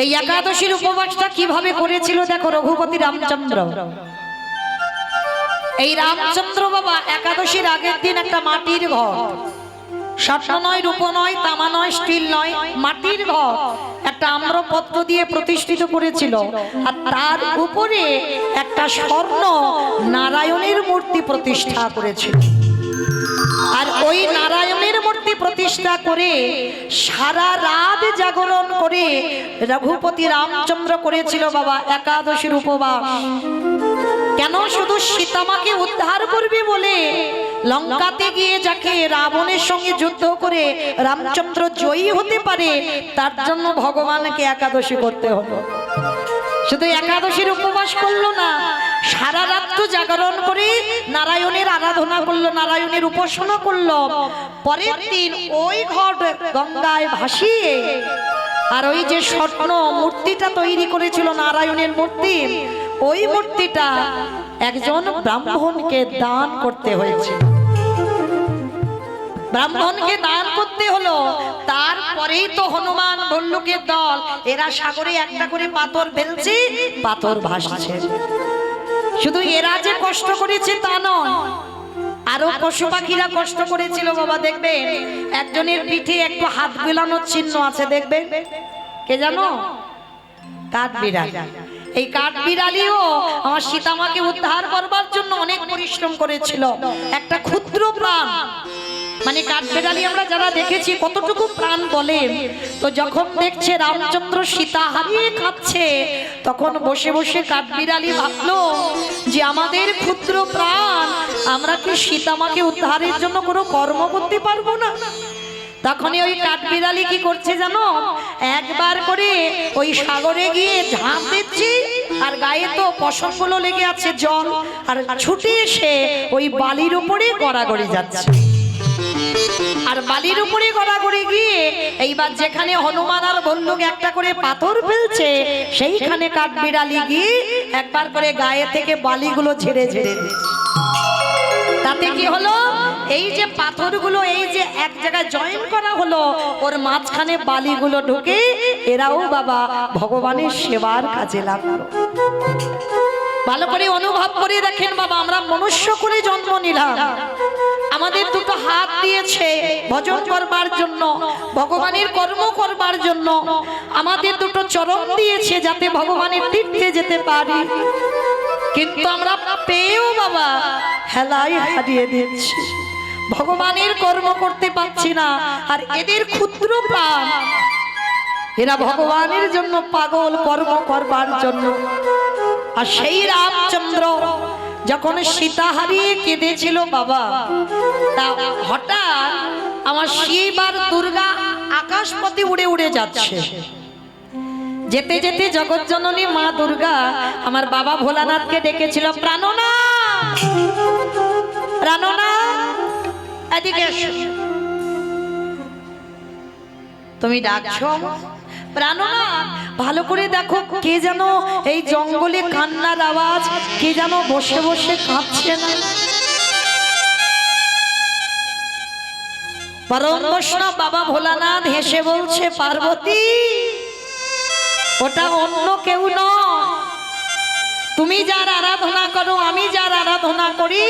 এই একাদশীর উপবাসটা কিভাবে করেছিল দেখো রঘুপতি রামচন্দ্র। এই রামচন্দ্র বাবা একাদশীর আগের দিন একটা মাটির ঘর, স্বর্ণ নয়, রূপ নয়, তামা নয়, স্টিল নয়, মাটির ঘর একটা আম্রপত্র দিয়ে প্রতিষ্ঠিত করেছিল। আর তার উপরে একটা স্বর্ণ নারায়ণের মূর্তি প্রতিষ্ঠা করেছিল। আর ওই নারায়ণের মূর্তি প্রতিষ্ঠা করে সারা রাত জাগরণ করে রঘুপতি রামচন্দ্র করেছিল বাবা একাদশীর উপবাস। কেন? শুধু সীতামাকে উদ্ধার করবে বলে। লঙ্কাতে গিয়ে যাকে রাবণের সঙ্গে যুদ্ধ করে রামচন্দ্র জয়ী হতে পারে, তার জন্য ভগবানকে একাদশী করতে হলো। শুধু একাদশীর উপবাস করলো না, সারা রাত্র জাগরণ করে নারায়ণের আরাধনা করলো, নারায়ণের উপাসনা করলো। পরের দিন ওই ঘট গঙ্গায় ভাসিয়ে আর ওই যে স্বর্ণ মূর্তিটা তৈরি করেছিল নারায়ণের মূর্তি, ওই মূর্তিটা একজন ব্রাহ্মণকে দান করতে হয়েছে। ব্রাহ্মণকে দান করতে হলো। তারপরেই তো হনুমান ভল্লুকের দল এরা সাগরে একটা করে পাথর ফেলছে, পাথর ভাসছে। শুধু এরা যে কষ্ট করেছে তা নয়, আরো পশু পাখিরা কষ্ট করেছিল বাবা। দেখবেন একজনের পিঠে একটু হাত বিলানোর চিহ্ন আছে, দেখবেন। কে জানো? কাঠবিড়ালি। এই কাঠবিড়ালিও আমার সীতামাকে উদ্ধার করবার জন্য অনেক পরিশ্রম করেছিল। একটা ক্ষুদ্র প্রাণ, মানে কাঠবিড়ালি আমরা যারা দেখেছি কতটুকু প্রাণ বলে। তো যখন দেখছে রামচন্দ্র সীতা হারিয়ে খাচ্ছে, তখন বসে বসে কাঠবিড়ালি ভাবলো যে আমাদের ক্ষুদ্র প্রাণ, আমরা কি সীতামাকে উদ্ধারের জন্য কোনো কর্ম করতে পারবো না? তখনই ওই কাঠবিড়ালি কি করছে জানো? একবার করে ওই সাগরে গিয়ে ঝাঁপ দিচ্ছে, আর গায়ে তো পশমগুলো লেগে আছে জল, আর ছুটে এসে ওই বালির উপরে গড়াগড়ি যাচ্ছে। আর বালির উপরে গড়াগড়ি গিয়ে এইবার যেখানে হনুমান আর ভল্লুক একটা করে পাথর ফেলছে, সেইখানে কাঠবিড়ালি গিয়ে একবার করে গায়ে থেকে বালিগুলো ঝেড়ে ঝেড়ে দিচ্ছে। তাতে কি হলো? এই যে পাথরগুলো এই যে এক জায়গায় জয়েন করা হলো, ওর মাঝখানে বালিগুলো ঢুকে এরাও বাবা ভগবানের সেবার কাজে লাগলো। ভালো করে অনুভব করে দেখেন বাবা, আমরা মনুষ্য করে জন্ম নিলাম, আমাদের দুটো হাত দিয়েছে ভজন করবার জন্য, ভগবানের কর্ম করবার জন্য। আমাদের দুটো চরণ দিয়েছে যাতে ভগবানের তীর্থে যেতে পারি। কিন্তু আমরা পেয়েও বাবা হেলায় হারিয়ে দিচ্ছি, ভগবানের কর্ম করতে পারছি না। আর এদের ক্ষুদ্র প্রাণ, এরা ভগবানের জন্য পাগল কর্ম করবার জন্য। আর সেই রামচন্দ্র যখন সীতা হারিয়ে কেঁদেছিল বাবা, তা হঠাৎ আমার শিব আর দুর্গা আকাশপথে উড়ে উড়ে যাচ্ছে। যেতে যেতে জগৎজননী মা দুর্গা আমার বাবা ভোলানাথকে ডেকেছিল, প্রাণনাথ, প্রাণনাথ এদিকে এসো। তুমি ডাকছো প্রাণনাথ? ভালো করে দেখো, কে যেন এই জঙ্গলে কান্নার আওয়াজ, কে যেন বসে বসে কাঁদছে না। পরম বৈষ্ণব বাবা ভোলানাথ হেসে বলছে, পার্বতী, ওটা অন্য কেউ নয়, তুমি যার আরাধনা করো, আমি যার আরাধনা করি,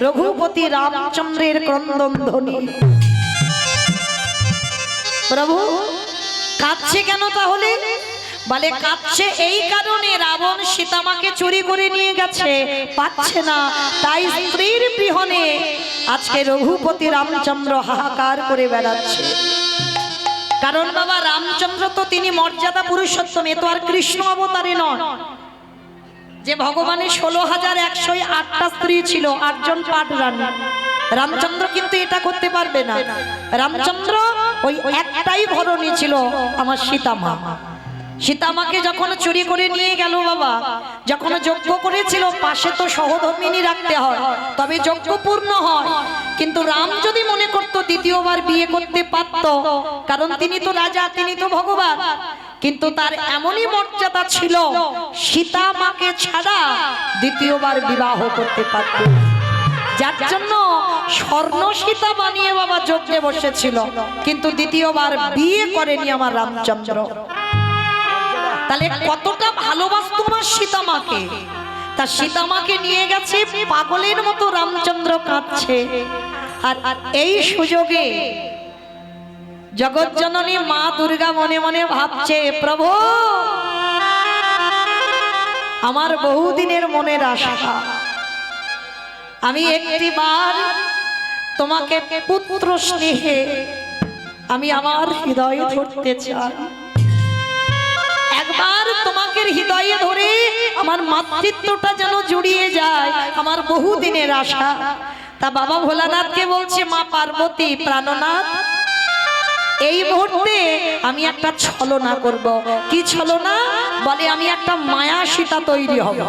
রঘুপতি রামচন্দ্রের ক্রন্দন ধ্বনি। প্রভু কাঁদছে কেন তাহলে? বলে কাঁদছে এই কারণে, রাবণ সীতামাকে চুরি করে নিয়ে গেছে, পাচ্ছে না, তাই স্ত্রীর বিহনে আজকে রঘুপতি রামচন্দ্র হাহাকার করে বেড়াচ্ছে। কারণ বাবা রামচন্দ্র তো তিনি মর্যাদা পুরুষোত্তম, এ তো আর কৃষ্ণ অবতারে নয় যে ভগবানের 16,108টা স্ত্রী ছিল, 8 জন পাট রানী। রামচন্দ্র কিন্তু এটা করতে পারবে না। রামচন্দ্র ওই একটাই ঘরণী ছিল, আমার সীতামা। সীতামাকে যখন চুরি করে নিয়ে গেল বাবা, যখন যজ্ঞ করেছিল, পাশে তো সহধর্মিনী রাখতে হয়, তবে যজ্ঞ পূর্ণ হয়। কিন্তু রাম যদি মনে করত দ্বিতীয়বার বিয়ে করতে পারত, কারণ তিনি তো রাজা, তিনি তো ভগবান, কিন্তু তার এমনই মর্যাদা ছিল, সীতা মাকে ছাড়া দ্বিতীয়বার বিবাহ করতে পারত। যার জন্য স্বর্ণ সীতা বানিয়ে বাবা যজ্ঞে বসেছিল, কিন্তু দ্বিতীয়বার বিয়ে করেনি আমার রামচন্দ্র। তাহলে কতটা ভালোবাসতো আমার সীতামাকে। তা সীতামাকে নিয়ে গেছে, পাগলের মতো রামচন্দ্র কাঁদছে। আর এই সুযোগে জগৎজননী মা দুর্গা মনে মনে ভাবছে, প্রভু আমার বহুদিনের মনের আশা, আমি একটিবার তোমাকে পুত্র স্নেহে আমি আমার হৃদয়ে ধরতে চাই। একবার তোমাকে হৃদয়ে ধরে আমার মাতৃত্বটা যেন জুড়িয়ে যায়, আমার বহুদিনের আশা। তা বাবা ভোলানাথকে বলছে, মা পার্বতী প্রাণনাথ, এই মুহূর্তে আমি একটা ছলনা করব। কি ছলনা? বলে আমি একটা মায়া সীতা তৈরি হব।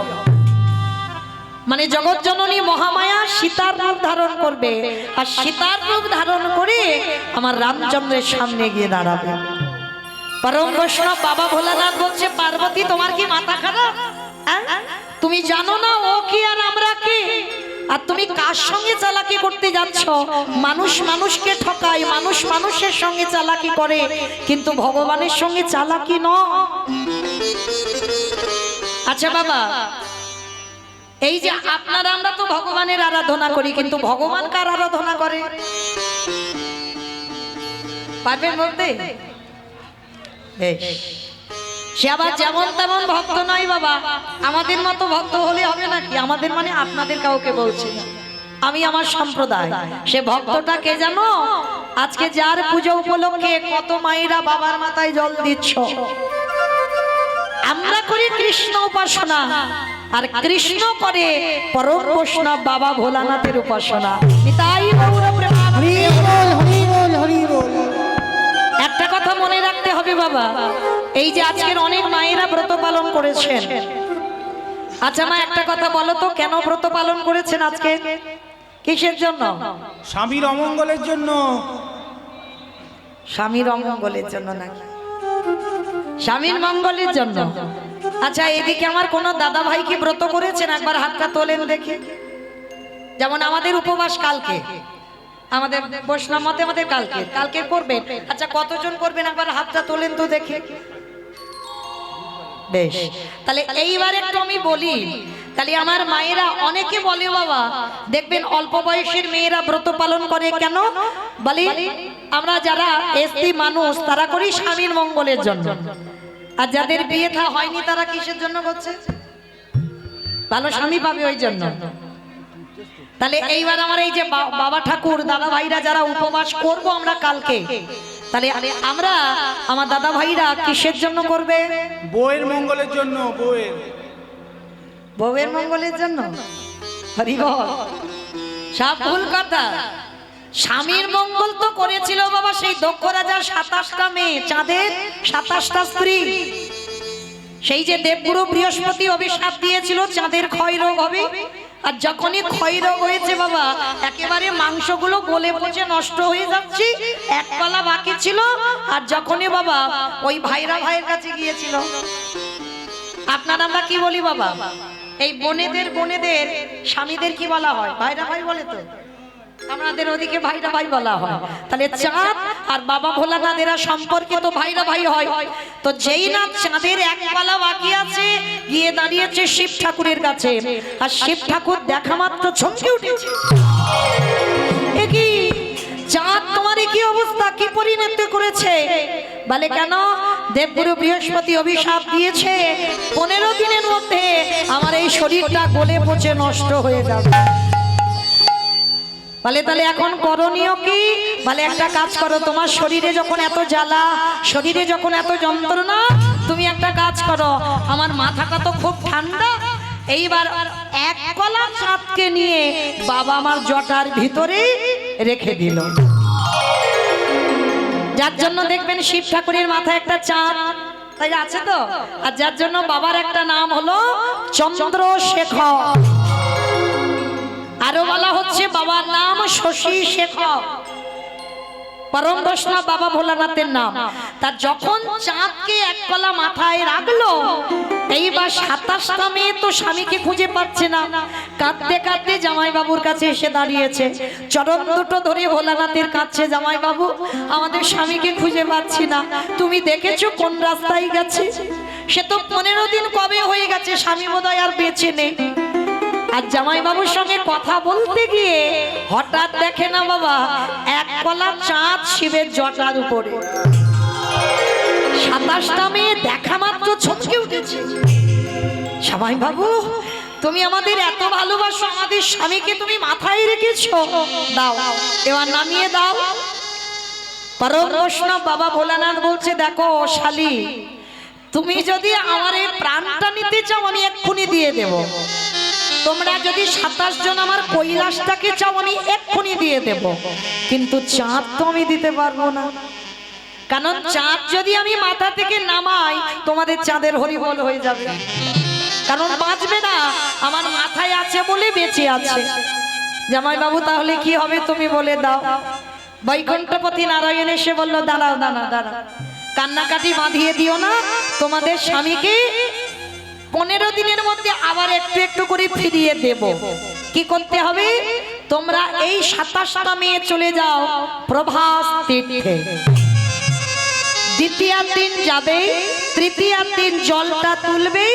মানে জগৎজননী মহামায়া সীতার রূপ ধারণ করবে, আর সীতার রূপ ধারণ করে আমার রামচন্দ্রের সামনে গিয়ে দাঁড়াবে। পরম বৈষ্ণব বাবা ভোলানাথ বলছে, পার্বতী তোমার কি মাথা খারাপ? তুমি জানো না ও কি আর আমরা কি? আর তুমি কার সঙ্গে চালাকি করতে যাচ্ছ? মানুষ মানুষকে ঠকায়, মানুষ মানুষের সঙ্গে চালাকি করে, কিন্তু ভগবানের সঙ্গে চালাকি নয়। আচ্ছা বাবা, এই যে আপনারা আমরা তো ভগবানের আরাধনা করি, কিন্তু ভগবান কার আরাধনা করে পারবেন বলতে? সে আবার যেমন তেমন ভক্ত নয় বাবা, আমাদের মতো ভক্ত হলে হবে নাকি? আমাদের মানে আপনাদের কাউকে বলছি না, আমি আমার সম্প্রদায়। সে ভক্তটা কে জানো? আজকে যার পুজো উপলক্ষে কত মায়েরা বাবার মাথায় জল দিচ্ছ। আমরা করি কৃষ্ণ উপাসনা, আর কৃষ্ণ করে পরম বৈষ্ণব বাবা ভোলানাথের উপাসনা। তাই একটা কথা মনে রাখতে হবে বাবা, এই যে আজকের অনেক মায়েরা ব্রত পালন করেছেন। আচ্ছা মা, একটা কথা বলো তো, কেন ব্রত পালন করেছেন আজকে? কিসের জন্য? স্বামীর অমঙ্গলের জন্য। স্বামীর অমঙ্গলের জন্য নাকি? স্বামীর মঙ্গলের জন্য। আচ্ছা, এদিকে আমার কোন দাদা ভাই কি ব্রত করেছেন? একবার হাতটা তোলেন দেখি। যেমন আমাদের উপবাস কালকে, আমাদের বৈষ্ণব মতে আমাদের কালকে করবেন। আচ্ছা, কতজন করবেন একবার হাতটা তোলেন তো দেখি। বেশ, তাহলে এইবার একটু আমি বলি। তাহলে আমার মায়েরা অনেকে বলে বাবা, দেখবেন অল্প বয়সের মেয়েরা ব্রত পালন করে কেন? বলি আমরা যারা এসটি মানুষ তারা করি স্বামীর মঙ্গলের জন্য, আর যাদের বিয়ে থা হয়নি তারা কিসের জন্য করছে? ভালো স্বামী পাবে ওই জন্য। তাহলে এইবার আমার এই যে বাবা ঠাকুর দাদা ভাইরা যারা উপবাস করব আমরা কালকে, তাহলে আমরা আমার দাদা ভাইরা কিসের জন্য করবে? বউয়ের মঙ্গলের জন্য। বউয়ের মঙ্গলের জন্য। হরি বল। সব ভুল কথা। স্বামীর মঙ্গল তো করেছিল বাবা সেই দক্ষ রাজার 27টা মেয়ে, চাঁদের 27টা স্ত্রী। সেই যে দেবগুরু বৃহস্পতি অভিশাপ দিয়েছিল চাঁদের ক্ষয় রোগ হবে, আর যখনই ক্ষয় রোগ হয়েছে বাবা, একেবারে মাংসগুলো গলে পচে নষ্ট হয়ে যাচ্ছে, এক পালা বাকি ছিল। আর যখনই বাবা ওই ভাইরা ভাইয়ের কাছে গিয়েছিল, আপনারা আমরা কি বলি বাবা, এই বোনেদের স্বামীদের কি বলা হয়? ভাইরা ভাই বলে তো, আমাদের ওদিকে ভাইরা ভাই বলা হয়। তাহলে চাঁদ আর বাবা ভোলানাথেরা সম্পর্কিত ভাইরা ভাই হয়। তো যেই না চাঁদের এক পালা বাকি আছে, গিয়ে দাঁড়িয়েছে শিব ঠাকুরের কাছে, আর শিব ঠাকুর দেখা মাত্র চমকে উঠেছে। এ কি চাঁদ, তোমার কি অবস্থা, কি পরিণতি করেছে? বলে কেন? দেবগুরু বৃহস্পতি অভিশাপ দিয়েছে 15 দিনের মধ্যে আমার এই শরীরটা গলে পচে নষ্ট হয়ে যাবে। বলে তাহলে এখন করণীয় কি? বলে একটা কাজ করো, তোমার শরীরে যখন এত জ্বালা, শরীরে যখন এত যন্ত্রণা, তুমি একটা কাজ করো, আমার মাথাটা তো খুব ঠান্ডা, এইবার এক কলা চাঁদকে নিয়ে বাবা আমার জটার ভিতরে রেখে দিল। যার জন্য দেখবেন শিব ঠাকুরের মাথায় একটা চাঁদ তাই আছে তো, আর যার জন্য বাবার একটা নাম হলো চন্দ্রশেখর। আরো বলা হচ্ছে বাবার নাম শশী শেখর, পরম বৈষ্ণব বাবা ভোলানাথের নাম। তার যখন চাঁদকে এক কলা মাথায় রাখলো, এইবার 27টা মেয়ে তো স্বামীকে খুঁজে পাচ্ছে না, কাঁদতে কাঁদতে জামাই বাবুর কাছে এসে দাঁড়িয়েছে, চরণ দুটো ধরে ভোলানাথের কাছে, জামাই বাবু আমাদের স্বামীকে খুঁজে পাচ্ছি না, তুমি দেখেছো কোন রাস্তায় গেছে? সে তো 15 দিন কবে হয়ে গেছে, স্বামী বোধহয় আর বেঁচে নেই। আর জামাইবাবুর সঙ্গে কথা বলতে গিয়ে হঠাৎ দেখে না বাবা, এক কলা চাঁদ শিবের জটার উপরে। 27টা মেয়ে দেখা মাত্র ছটকে উঠেছে। জামাইবাবু, তুমি আমাদের এত ভালোবাসো, আমাদের স্বামীকে তুমি মাথায় রেখেছো, দাও এবার নামিয়ে দাও। পরম বৈষ্ণব বাবা ভোলানাথ বলছে, দেখো শালী, তুমি যদি আমার এই প্রাণটা নিতে চাও আমি এক্ষুনি দিয়ে দেব। তোমরা যদি 27 জন আমার কৈলাসটাকে চাও আমি এক্ষুনি দিয়ে দেব, কিন্তু চাঁদ তো আমি দিতে পারবো না। কারণ চাঁদ যদি আমি মাথা থেকে নামাই তোমাদের চাঁদের হরিবল হয়ে যাবে, কারণ বাঁচবে না। আমার মাথায় আছে বলে বেঁচে আছে। জামাইবাবু, তাহলে কি হবে তুমি বলে দাও। বৈকুণ্ঠপতি নারায়ণ এসে বলল, দাঁড়াও দাঁড়াও দাঁড়াও, কান্নাকাটি বাঁধিয়ে দিও না। তোমাদের স্বামীকে 15 দিনের মধ্যে আবার একটু একটু করে ফিরিয়ে দেব। কি করতে হবে? তোমরা এই 27টা মেয়ে চলে যাও প্রভাস তীর্থে। দ্বিতীয় দিন যাবে, তৃতীয় দিন জলটা তুলবে,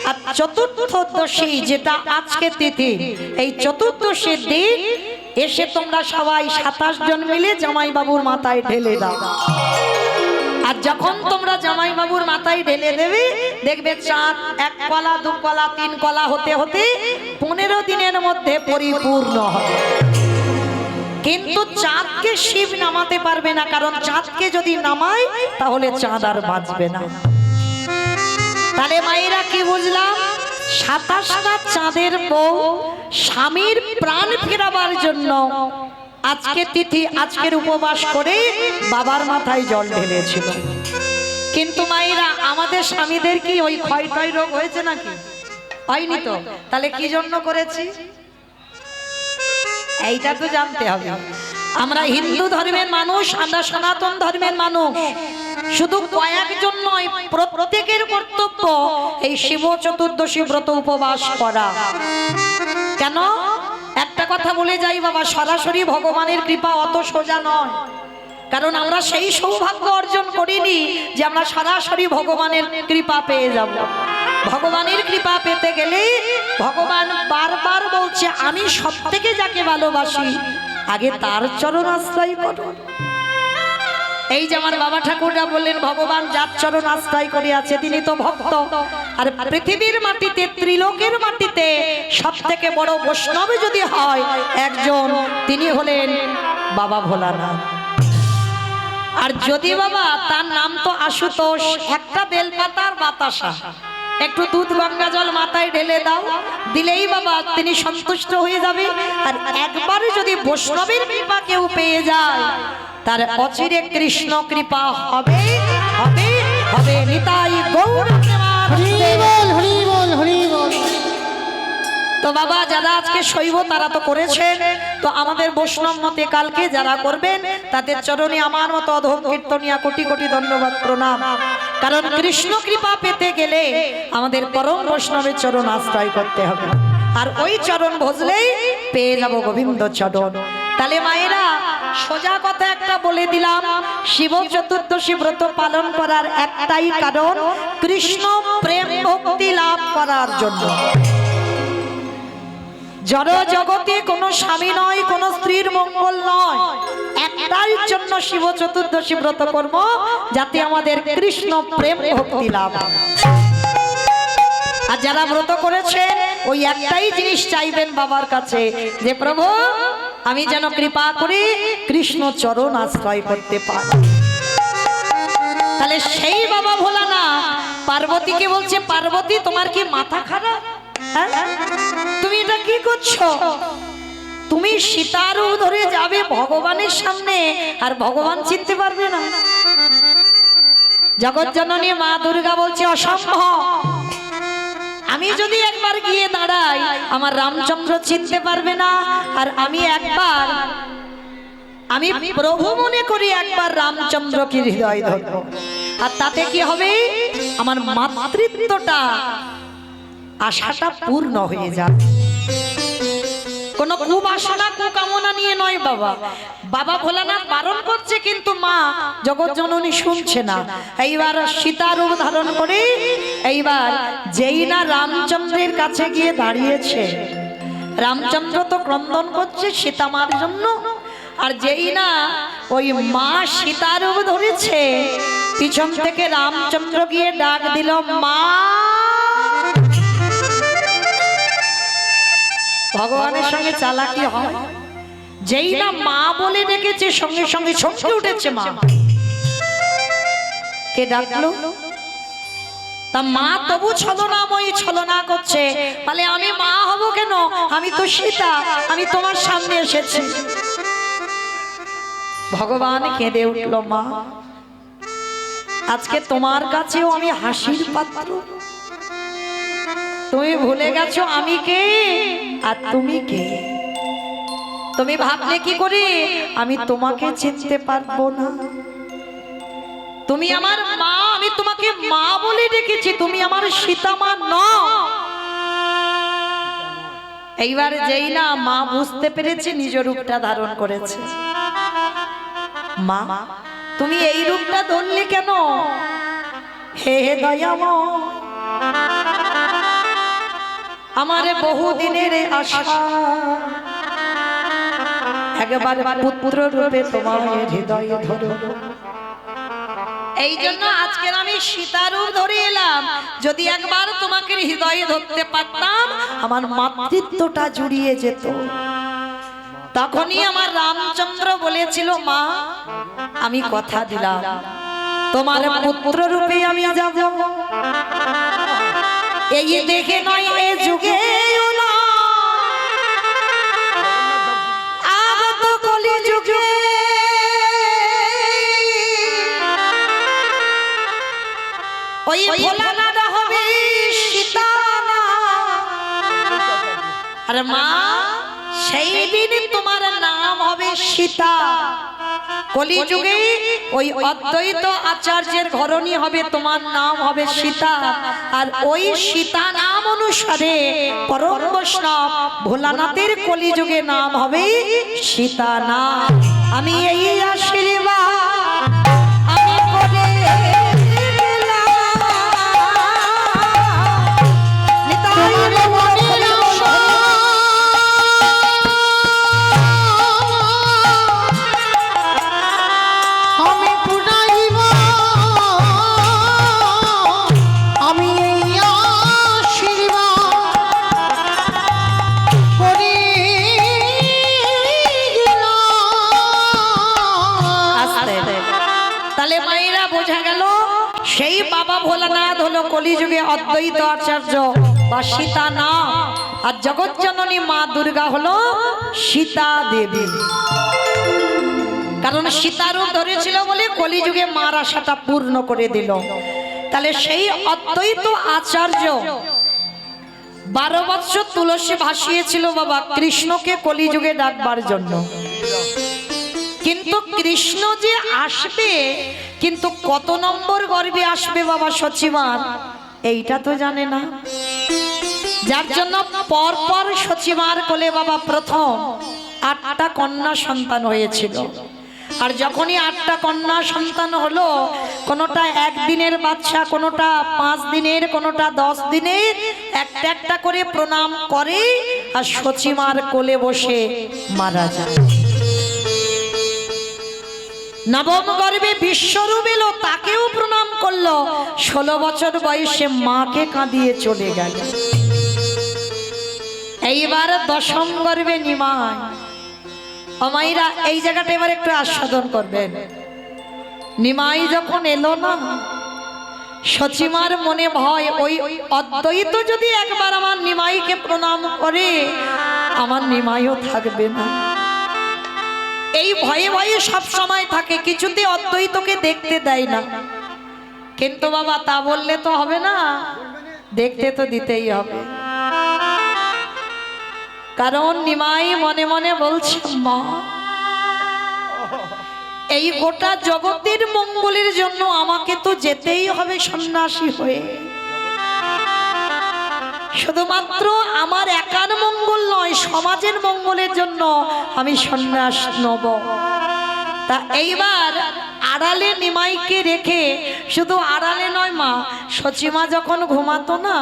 আর চতুর্থদশী যেটা আজকে তিথি, এই চতুর্দশীর দিন এসে তোমরা সবাই 27 জন মিলে জামাইবাবুর মাথায় ঢেলে দাও। আর যখন তোমরা জামাইবাবুর মাথায় ঢেলে দেবে, দেখবে চাঁদ 1 কলা 2 কলা 3 কলা হতে হতে 15 দিনের মধ্যে পরিপূর্ণ হবে। কিন্তু চাঁদকে শিব নামাতে পারবে না, কারণ চাঁদকে যদি নামায় তাহলে চাঁদ আর বাঁচবে না। তাহলে মায়েরা কি বুঝলাম? 27টা চাঁদের বউ স্বামীর প্রাণ ফেরাবার জন্য আজকে তিথি, আজকের উপবাস করে বাবার মাথায় জল ঢেলেছিল। কিন্তু মায়েরা, আমাদের স্বামীদের কি ওই ক্ষয় রোগ হয়েছে নাকি? হয়নি তো। তাহলে কি জন্য করেছি এইটা তো জানতে হবে। আমরা হিন্দু ধর্মের মানুষ, আমরা সনাতন ধর্মের মানুষ, শুধু কয়েকজন নয়, প্রত্যেকের কর্তব্য এই শিব চতুর্দশী ব্রত উপবাস করা। কেন? একটা কথা বলে যাই বাবা, সরাসরি ভগবানের কৃপা অত সোজা নয়। কারণ আমরা সেই সৌভাগ্য অর্জন করিনি যে আমরা সরাসরি ভগবানের কৃপা পেয়ে যাব। ভগবানের কৃপা পেতে গেলে ভগবান বারবার বলছে, আমি সবথেকে যাকে ভালোবাসি আগে তার চরণ আশ্রয় করো। এই যে আমার বাবা ঠাকুররা বললেন, ভগবান যার চরণ আশ্রয় করে আছে তিনি তো ভক্ত। আর পৃথিবীর মাটিতে, ত্রিলোকের মাটিতে সবথেকে বড় বৈষ্ণব যদি হয় একজন, তিনি হলেন বাবা ভোলানাথ। আর যদি বাবা, তার নাম তো আশুতোষ, একটা বেলপাতার বাতাসা, একটু দুধ গঙ্গা জল মাথায় ঢেলে দাও, দিলেই বাবা তিনি সন্তুষ্ট হয়ে যাবে। আর একবারে যদি বৈষ্ণবের কৃপা কেউ পেয়ে যায়, তার অচিরে কৃষ্ণ কৃপা হবে হবে হবে। নিতাই গৌর তো বাবা, যারা আজকে শৈব তারা তো করেছেন, তো আমাদের বৈষ্ণব মতে কালকে যারা করবেন তাদের চরণে আমার মতো অধম কীর্তনিয়া কোটি কোটি ধন্যবাদ প্রণাম। কারণ কৃষ্ণ কৃপা পেতে গেলে আমাদের পরম বৈষ্ণবের চরণ আশ্রয় করতে হবে, আর ওই চরণ ভজলেই পেয়ে যাব গোবিন্দ চরণ। তাহলে মায়েরা, সোজা কথা একটা বলে দিলাম, শিব চতুর্দশী ব্রত পালন করার একটাই কারণ, কৃষ্ণ প্রেম ভক্তি লাভ করার জন্য। জড় জগতে কোনো স্বামী নয়, কোনো স্ত্রীর মঙ্গল নয়, একটাই জন্য শিব চতুর্দশী ব্রত করব, যাতে আমাদের কৃষ্ণ প্রেম ভক্তি লাভ হয়। আর যারা ব্রত করেছেন ওই একটাই জিনিস চাইবেন বাবার কাছে, যে প্রভু আমি যেন কৃপা করে কৃষ্ণ চরণ আশ্রয় করতে পারি। তাহলে সেই বাবা ভোলানাথ পার্বতীকে বলছে, পার্বতী তোমার কি মাথা খারাপ? তুমি এটা কি করছো? তুমি সীতারূপ ধরে যাবে ভগবানের সামনে, আর ভগবান চিনতে পারবে না? জগৎ জননী মা দুর্গা বলছে, অসম্ভব। আমি যদি একবার গিয়ে দাঁড়াই আমার রামচন্দ্র চিনতে পারবে না, আর আমি প্রভু মনে করি একবার রামচন্দ্রকে হৃদয় ধরব, আর তাতে কি হবে? আমার মাতৃত্বটা, আশাটা পূর্ণ হয়ে যাবে। কোন কুবাসনা কুকামনা নিয়ে নয় বাবা। বাবা ভোলানাথ বারণ করছে, কিন্তু মা জগৎ জননী শুনছে না। এইবার সীতারূপ ধারণ করে এইবার যেই না রামচন্দ্রের কাছে গিয়ে দাঁড়িয়েছে, রামচন্দ্র তো ক্রন্দন করছে সীতামার জন্য, আর যেই না ওই মা সীতার রূপ ধরেছে, পিছন থেকে রামচন্দ্র গিয়ে ডাক দিল, মা। ভগবানের সঙ্গে চালাকি হয়, যেই না মা বলে ডেকেছে সঙ্গে সঙ্গে চমকে উঠেছে মা। কে ডাকলো? তা মা তবু ছলনাময়ী ছলনা করছে, বলে আমি মা হব কেন, আমি তো সীতা, আমি তোমার সামনে এসেছি। ভগবান কেঁদে উঠল, মা আজকে তোমার কাছেও আমি হাসির পাত্র, তুমি ভুলে গেছো আমি কে আর তুমি কে। তুমি ভাবলে কি করে আমি তোমাকে চিনতে পারবো না? তুমি আমার মা, আমি তোমাকে মা বলে ডেকেছি, তুমি আমার সীতা মা নও। এইবার যেই না মা বুঝতে পেরেছে নিজ রূপটা ধারণ করেছে, মা তুমি এই রূপটা ধরলে কেন? হে দয়াময়, আমার বহুদিনের আশা, একবার পুত্র রূপে তোমার হৃদয়ে ধরো। এই জন্য আজকের আমি সীতা রূপ ধরে এলাম, যদি একবার তোমাকে হৃদয়ে ধরতে পারতাম আমার মাতৃত্বটা জুড়িয়ে যেত। তখনই আমার রামচন্দ্র বলেছিল, মা আমি কথা দিলাম তোমার পুত্র রূপে আমি যাব, এই দেখে নয় এ যুগে আগত কলি যুগে ওই ভোলানাথ হবে সীতা। আরে মা সেই দিন তোমার নাম হবে সীতা, কলিযুগে ওই অদ্বৈত আচার্যের ঘরণী হবে, তোমার নাম হবে সীতা। আর ওই সীতা নাম অনুসারে পরম বৈষ্ণব ভোলানাথের কলিযুগে নাম হবে সীতা নাম। আমি এই আশীর্বাদ আমি করে সেই বাবা ভোলানাথ হলো কলিযুগে অদ্বৈত আচার্য বা সীতা নাম, আর জগৎজননী মা দুর্গা হলো সীতা দেবী। কারণ সীতা রূপ ধরেছিল বলে কলিযুগে মার আশাটা পূর্ণ করে দিল। তাহলে সেই অদ্বৈত আচার্য 12 বছর তুলসী ভাসিয়েছিল বাবা কৃষ্ণকে কলিযুগে ডাকবার জন্য, কিন্তু কৃষ্ণ যে আসবে কিন্তু কত নম্বর গর্ভে আসবে বাবা সচিমার এইটা তো জানে না, যার জন্য পরপর সচিমার কোলে বাবা প্রথম 8টা কন্যা সন্তান হয়েছিল। আর যখনই 8টা কন্যা সন্তান হলো, কোনোটা 1 দিনের বাচ্চা, কোনোটা 5 দিনের, কোনোটা 10 দিনের, একটা একটা করে প্রণাম করে আর সচিমার কোলে বসে মারা যায়। নবম গর্ভে বিশ্বরূপ এলো, তাকেও প্রণাম করলো, 16 বছর বয়সে মাকে কাঁদিয়ে চলে গেল। এইবার 10ম গর্ভে নিমাই। আমাইরা এই জায়গাটা এবার একটু আস্বাদন করবেন। নিমাই যখন এলো না, সচিমার মনে ভয়, ওই অদ্বৈত যদি একবার আমার নিমাইকে প্রণাম করে আমার নিমাইও থাকবে না, এই ভয়ে ভয়ে সব সময় থাকে, কিছুতে অদ্বৈতকে দেখতে দেয় না। কিন্তু বাবা তা বললে তো হবে না, দেখতে তো দিতেই হবে। কারণ নিমাই মনে মনে বলছে, মা এই গোটা জগতের মঙ্গলের জন্য আমাকে তো যেতেই হবে সন্ন্যাসী হয়ে। শুধুমাত্র আমার একার মঙ্গল নয়, সমাজের মঙ্গলের জন্য আমি সন্ন্যাস নেব। তা এইবার আড়ালে নিমাইকে রেখে, শুধু আড়ালে নয় মা, সচিমা যখন ঘুমাতো না,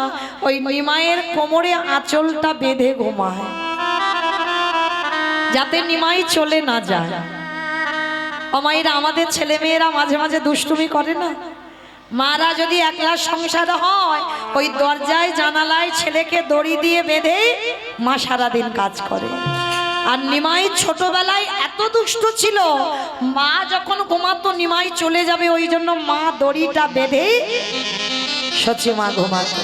ওই নিমাইয়ের কোমরে আঁচলটা বেঁধে ঘুমায়, যাতে নিমাই চলে না যায়। অমাইরা, আমাদের ছেলে মেয়েরা মাঝে মাঝে দুষ্টুমি করে না, মারা যদি একলা সংসার হয়, ওই দরজায় জানালায় ছেলেকে দড়ি দিয়ে বেঁধে মা সারাদিন কাজ করে। আর নিমাই ছোটবেলায় এত দুষ্ট ছিল, মা যখন ঘুমাতো নিমাই চলে যাবে, ওই জন্য মা দড়িটা বেঁধে সচিমা ঘুমাতো।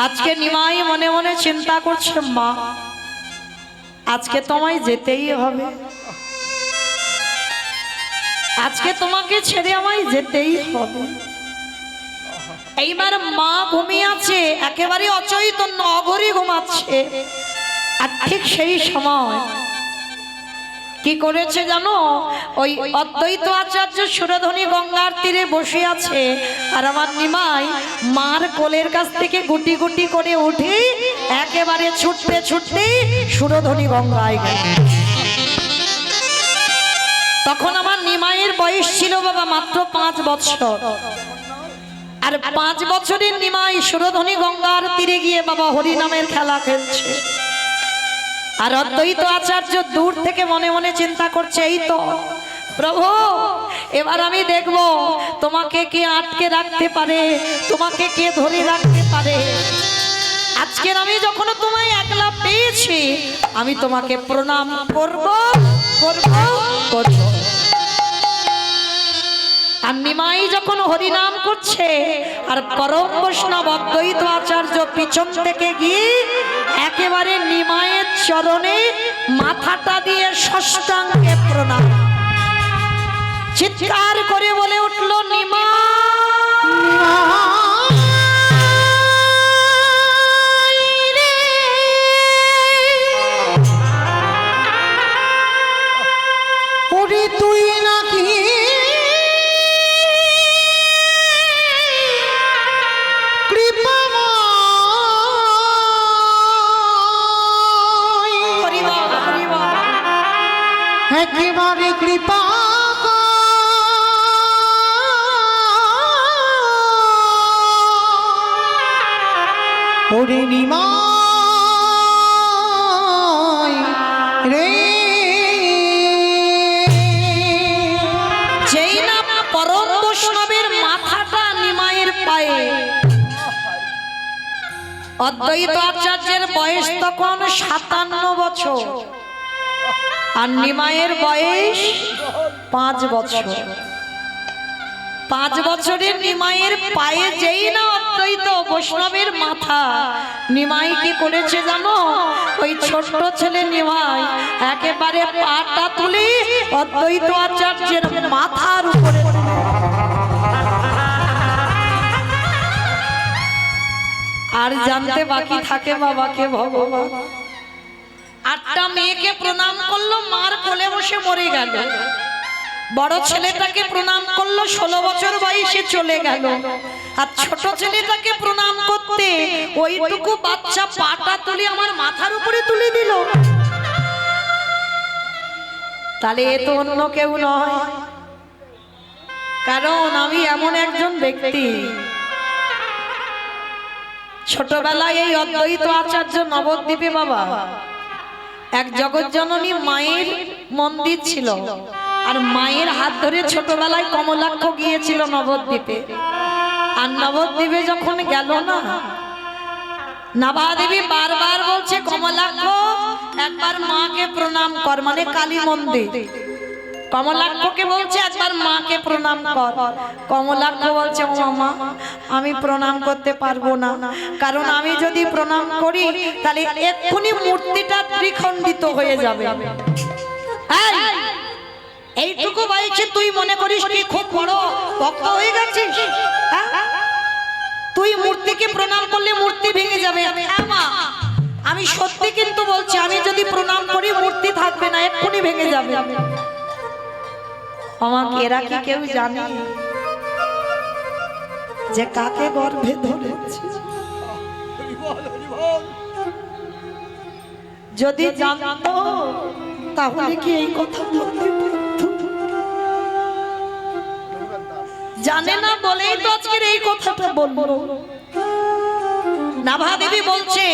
আজকে নিমাই মনে মনে চিন্তা করছে, মা আজকে তোমায় যেতেই হবে, আজকে তোমাকে ছেড়ে আমায় যেতেই হবে। এইবার মা ঘুমিয়ে আছে, একেবারে অচৈতন্য, অঘরি ঘুমাচ্ছে। আর ঠিক সেই সময় কি করেছে জানো? ওই অদ্বৈত আচার্য সুরধনী গঙ্গার তীরে বসে আছে, আর আমার নিমাই মার কোলের কাছ থেকে গুটি গুটি করে উঠে একেবারে ছুটতে ছুটতে সুরধনী গঙ্গায় গেল। তখন আমার নিমাইয়ের বয়স ছিল বাবা মাত্র 5 বছর। আর 5 বছরের নিমাই সুরধনী গঙ্গার তীরে গিয়ে বাবা হরিনামের খেলা খেলছে। আর অদ্বৈত আচার্য দূর থেকে মনে মনে চিন্তা করছে, এই তো প্রভু, এবার আমি দেখব তোমাকে কে আটকে রাখতে পারে, তোমাকে কে ধরে রাখতে পারে। আজকের আমি যখন তোমায় একলা পেয়েছি, আমি তোমাকে প্রণাম করব করব করব। আর নিমাই যখন হরিনাম করছে, আর পরম বৈষ্ণব অদ্বৈত আচার্য পিছন থেকে গিয়ে একেবারে নিমাইয়ের চরণে মাথাটা দিয়ে ষষ্ঠাঙ্গে প্রণাম, চিৎকার করে বলে উঠল, নিমাই তুই নাকি একেবারে কৃপা ওরে নিমাই রে। যেই না পরম বৈষ্ণবের মাথাটা নিমাইয়ের পায়ে, অদ্বৈত আচার্যের বয়স তখন 57 বছর, আর নিমাইয়ের বয়স 5 বছর। 5 বছরের নিমাইয়ের পায়ে যেই না অদ্বৈত বৈষ্ণবের মাথা, নিমাই কি করেছে জানো? ওই ছোট্ট ছেলে নিমাই একেবারে পাটা তুলে অদ্বৈত আচার্যের মাথার উপরে, আর জানতে বাকি থাকে বাবাকে ভগবান। 8টা মেয়েকে প্রণাম করলো, মার কোলে বসে মরে গেল। বড় ছেলেটাকে প্রণাম করলো, 16 বছর বয়সে চলে গেল। আর ছোট ছেলেটাকে প্রণাম করতে ওইটুকু বাচ্চা পাটা তুলে আমার মাথার উপরে তুলে দিল। তাহলে এ তো অন্য কেউ নয়, কারণ আমি এমন একজন ব্যক্তি, ছোটবেলায় এই অদ্বৈত আচার্য নবদ্বীপে বাবা এক জগৎজননী মায়ের মন্দির ছিল, আর মায়ের হাত ধরে ছোটবেলায় কমলাক্ষ গিয়েছিল নবদ্বীপে। আর নবদ্বীপে যখন গেল না, নাভাদেবী বারবার বলছে, কমলাক্ষ একবার মাকে প্রণাম কর, মানে কালী মন্দির। কমলাক্ষকে বলছে একবার মাকে প্রণাম কর। কমলাক্ষ বলছে, ও মা, আমি প্রণাম করতে পারবো না, কারণ আমি যদি প্রণাম করি তাহলে এক্ষুনি মূর্তিটা ত্রিখণ্ডিত হয়ে যাবে। এইটুকু বয়সে তুই মনে করিস কি খুব বড় ভক্ত হয়ে গেছিস? তুই মূর্তিকে প্রণাম করলে মূর্তি ভেঙে যাবে। হ্যাঁ মা, আমি সত্যি কিন্তু বলছি, আমি যদি প্রণাম করি মূর্তি থাকবে না, এক্ষুনি ভেঙে যাবে। আমাকে এরা কি কেউ জানে যে কাকে গর্ভে ধরেছে? যদি জানতো তাহলে কি এই কথা বলতে পারতো? জানে না বলেই তো আজকের এই কথাটা বলবো। নাভা দেবী বলছে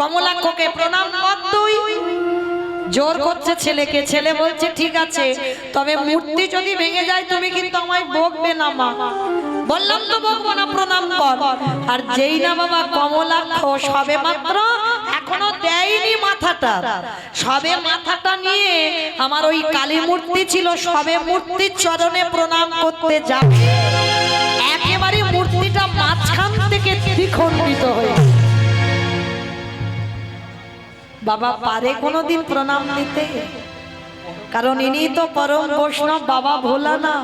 কমলাক্ষকে প্রণাম কর তুই। জোর করছে ছেলেকে, ছেলে বলছে ঠিক আছে, তবে মূর্তি যদি ভেঙে যায় তুমি কিন্তু আমায় বকবে না মা। বললাম তো বকবো না, প্রণাম কর। আর যেই না বাবা কমলাক্ষ সবে মাত্র এখনো দেয়নি মাথাটা, সবে মাথাটা নিয়ে আমার ওই কালী মূর্তি ছিল, সবে মূর্তির চরণে প্রণাম করতে যাবে, একেবারে মূর্তিটা মাঝখান থেকে দ্বিখণ্ডিত হয়ে। বাবা পারে কোনোদিন প্রণাম দিতে? কারণ ইনি তো পরম বৈষ্ণব বাবা ভোলা না।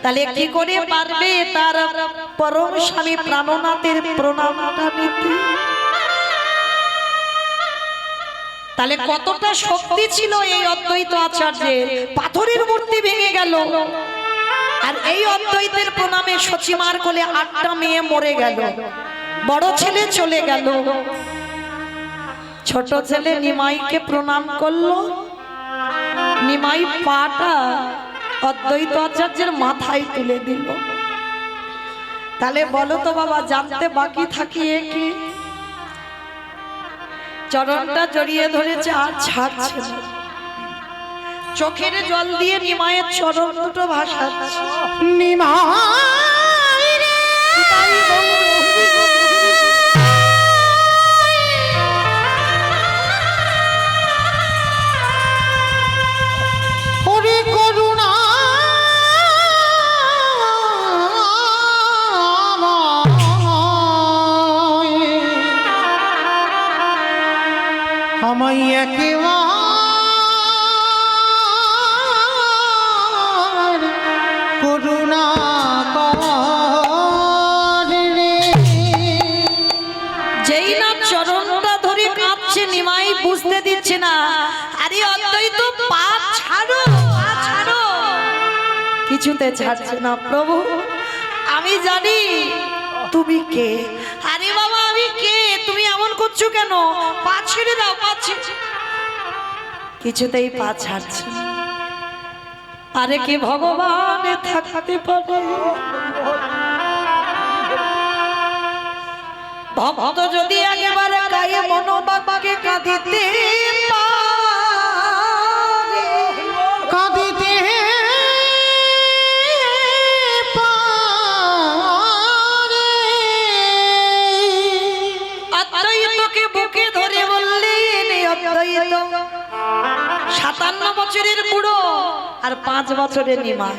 তাহলে কি করে পারবে তার পরম স্বামী প্রাণনাথের প্রণামটা নিতে? তাহলে কতটা শক্তি ছিল এই অদ্বৈত আচার্যের। পাথরের মূর্তি ভেঙে গেল, আর এই অদ্বৈতের প্রণামে সচিমার কোলে 8টা মেয়ে মরে গেল, বড় ছেলে চলে গেল, ছোট ছেলে নিমাইকে প্রণাম করলো, নিমাই পাটা অদ্বৈত আচার্যের মাথায় তুলে দিল। তাহলে বলো তো বাবা, জানতে বাকি থাকিয়ে কি? চরণটা জড়িয়ে ধরেছে আর ছাড়ছে না, চোখের জল দিয়ে নিমায়ের চরণ দুটো ভাসাচ্ছে। নিমাই রে ওরে করুণা আমায় একেবার করুণা কর রে। যেই না চরণটা ধরে কাঁদছে, নিমাই বুঝতে দিচ্ছে না। আরে অদ্বৈত পা ছাড়ো, পা ছাড়ো। কিছুতে ছাড়ছে না। প্রভু আমি জানি তুমি কে। আরে বাবা আমি কে, তুমি এমন করছো কেন? পা ছেড়ে দাও, পা ছেড়ে। কিছুতেই পা ছাড়ছে না। আরে কি ভগবান থাকতে পারে? ভক্ত যদি একেবারে গায়ে মনোবাবাকে কাঁদিতে পারে, কাঁদিতে পারে অদ্বৈতকে বুকে ধরে বললেন, অদ্বৈত 57 বছরের বুড়ো আর 5 বছরের নিমাই।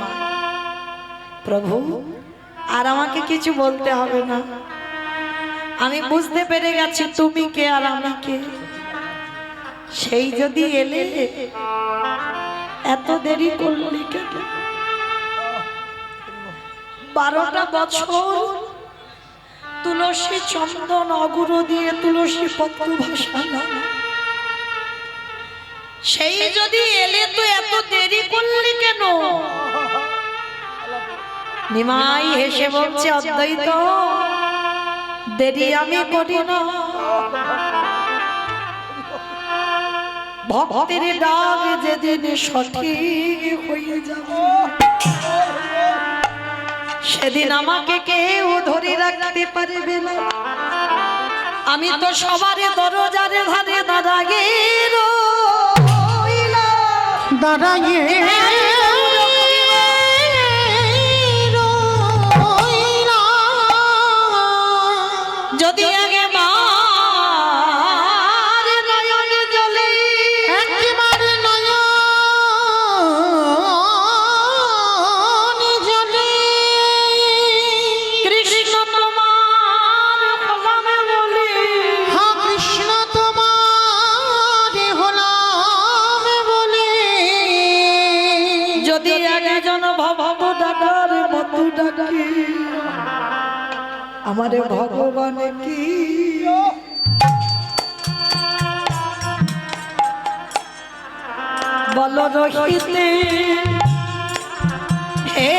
প্রভু আর আমাকে কিছু বলতে হবে না, আমি বুঝতে পেরে গেছি তুমি কে আর আমি কে। সেই যদি এলে এত দেরি করলি কেন? 12টা বছর তুলসী চন্দন অগুরু দিয়ে তুলসী পত্র ভাসানো, সেই যদি এলে তো এত দেরি করলি কেন? নিমাই হেসে বলছে, অদ্বৈত দেরি আমি করি না, ভক্তের ডাক যেদিন সঠিক হয়ে যাবে সেদিন আমাকে কেউ ধরে রাখতে পারবে না। আমি তো সবার দরজার ধারে দাঁড়াগে দাঁড়াইয়ে যদি আগে মার নয়ন জ্বলে, একেবারে নয়ন জ্বলে কৃষ্ণ তোমার হলাম বলে, হা কৃষ্ণ তোমার হলাম বলে, যদি একজন ভব ডাকার মতো ডাকে আমারে ভগবান কি বল রহিতে হে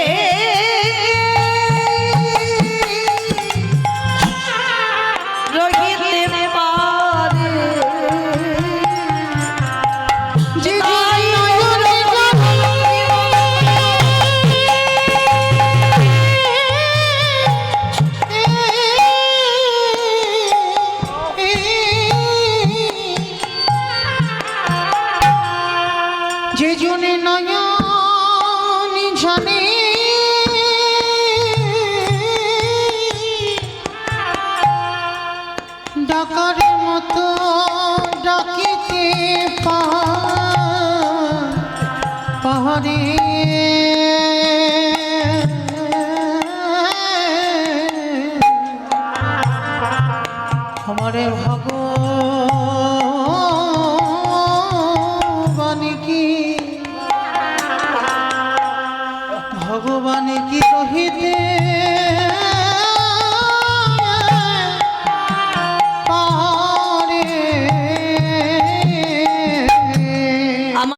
রহিতে পারে যে নয়নে আমারে ভগবান